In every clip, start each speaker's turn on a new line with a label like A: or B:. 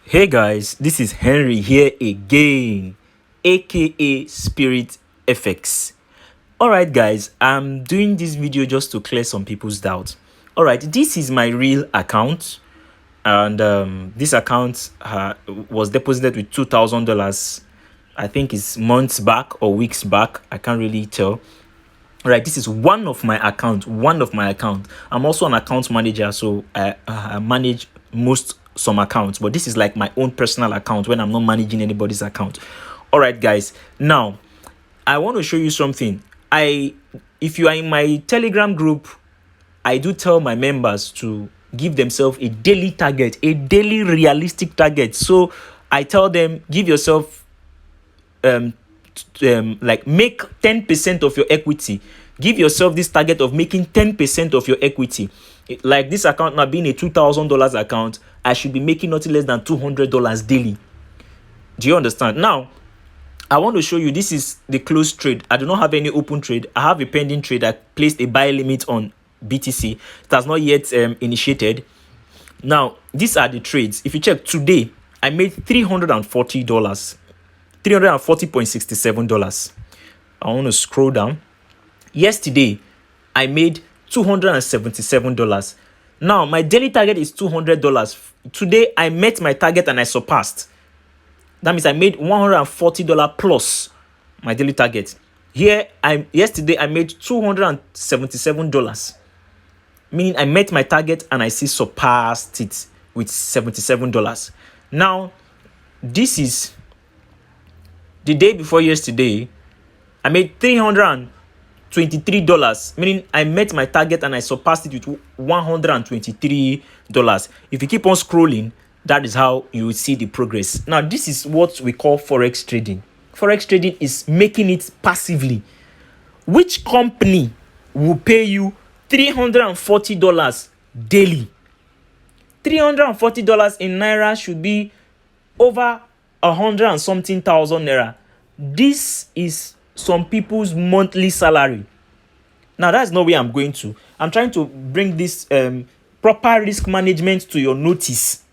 A: Hey guys, this is Henry here again, aka Spirit FX. Alright guys, I'm doing this video just to clear some people's doubts. Alright, this is my real account, and this account was deposited with $2,000. I think it's months back or weeks back, I can't really tell. Right, this is one of my account. I'm also an account manager, so I manage some accounts, but this is like my own personal account when I'm not managing anybody's account. All right guys, now I want to show you something. If you are in my Telegram group, I do tell my members to give themselves a daily target, a daily realistic target. So I tell them, give yourself like make 10% of your equity. Give yourself this target of making 10% of your equity. Like this account now being a $2,000 account, I should be making nothing less than $200 daily. Do you understand? Now I want to show you, this is the closed trade. I do not have any open trade. I have a pending trade. I placed a buy limit on BTC. It has not yet initiated. Now these are the trades. If you check today, I made $340, $340.67. I want to scroll down. Yesterday I made $277. Now my daily target is $200. Today I met my target and I surpassed. That means I made $140 plus my daily target. Yesterday I made $277, meaning I met my target and I still surpassed it with $77. Now this is the day before yesterday. I made $323, meaning I met my target and I surpassed it with $123. If you keep on scrolling, that is how you will see the progress. Now this is what we call forex trading. Forex trading is making it passively. Which company will pay you $340 daily? $340 in naira should be over 100 and something thousand naira. This is some people's monthly salary. Now that's not where I'm going to. I'm trying to bring this proper risk management to your notice.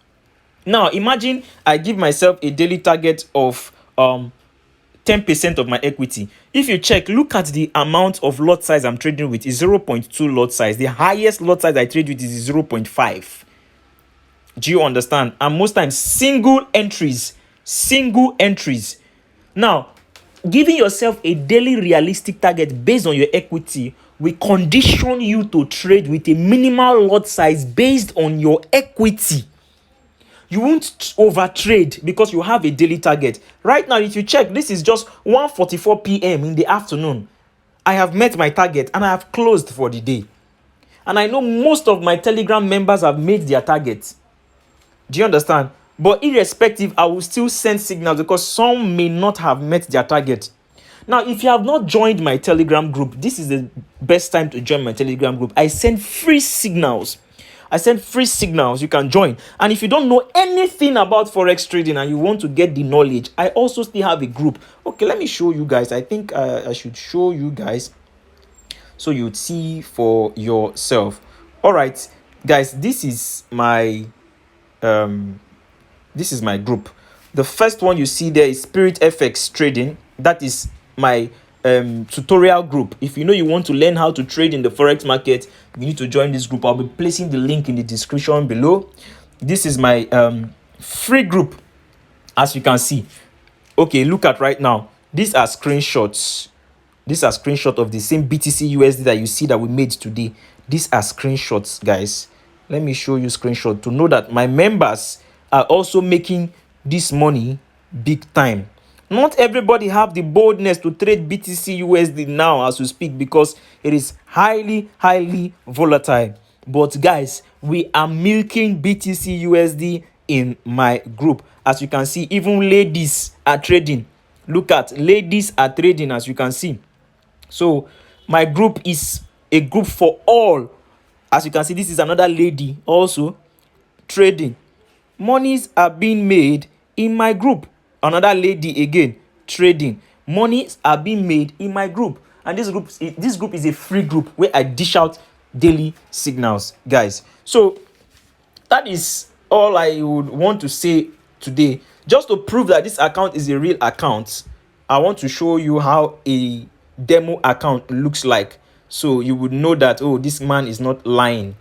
A: Now imagine I give myself a daily target of 10% of my equity. If you check, look at the amount of lot size I'm trading with is 0.2 lot size. The highest lot size I trade with is 0.5. Do you understand? And most times single entries. Now giving yourself a daily realistic target based on your equity will condition you to trade with a minimal lot size based on your equity. You won't over trade because you have a daily target. Right now, if you check, this is just 1:44 p.m. in the afternoon. I have met my target and I have closed for the day. And I know most of my Telegram members have made their targets. Do you understand? But irrespective, I will still send signals because some may not have met their target. Now, if you have not joined my Telegram group, this is the best time to join my Telegram group. I send free signals. You can join. And if you don't know anything about forex trading and you want to get the knowledge, I also still have a group. Okay, let me show you guys. I think I should show you guys so you'd see for yourself. All right, guys, this is my group. The first one you see there is Spirit FX Trading. That is my tutorial group. If you know you want to learn how to trade in the forex market, you need to join this group. I'll be placing the link in the description below. This is my free group, as you can see. Okay, look at right now. These are screenshots. Of the same BTC USD that you see that we made today. These are screenshots, guys. Let me show you screenshot to know that my members are also making this money big time. Not everybody have the boldness to trade BTC USD now as we speak because it is highly volatile. But guys, we are milking BTC USD in my group. As you can see, even ladies are trading. Look at, ladies are trading, as you can see. So my group is a group for all. As you can see, this is another lady also trading. Monies are being made in my group. Another lady again trading. Monies are being made in my group. And this group is a free group where I dish out daily signals, guys. So that is all I would want to say today. Just to prove that this account is a real account, I want to show you how a demo account looks like, so you would know that, oh, this man is not lying.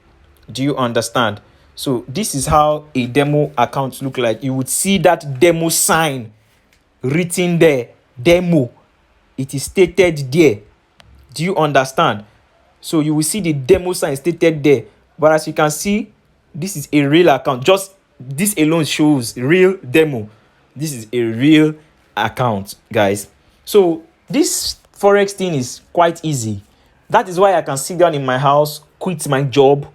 A: Do you understand? So this is how a demo account look like. You would see that demo sign written there, demo. It is stated there. Do you understand? So you will see the demo sign stated there. But as you can see, this is a real account. Just this alone shows real demo. This is a real account, guys. So this Forex thing is quite easy. That is why I can sit down in my house, quit my job,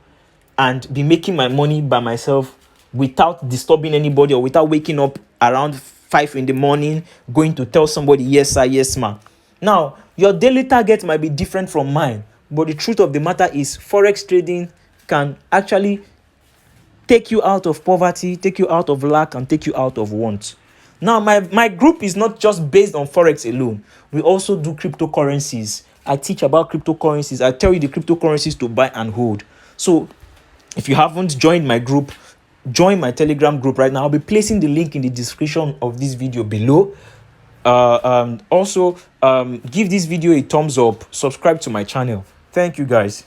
A: and be making my money by myself without disturbing anybody, or without waking up around 5 in the morning going to tell somebody, yes sir, yes ma. Now your daily target might be different from mine, but the truth of the matter is Forex trading can actually take you out of poverty, take you out of lack, and take you out of want. Now my group is not just based on Forex alone. We also do cryptocurrencies. I teach about cryptocurrencies. I tell you the cryptocurrencies to buy and hold. So if you haven't joined my group, join my Telegram group right now. I'll be placing the link in the description of this video below. Also, give this video a thumbs up, subscribe to my channel. Thank you, guys.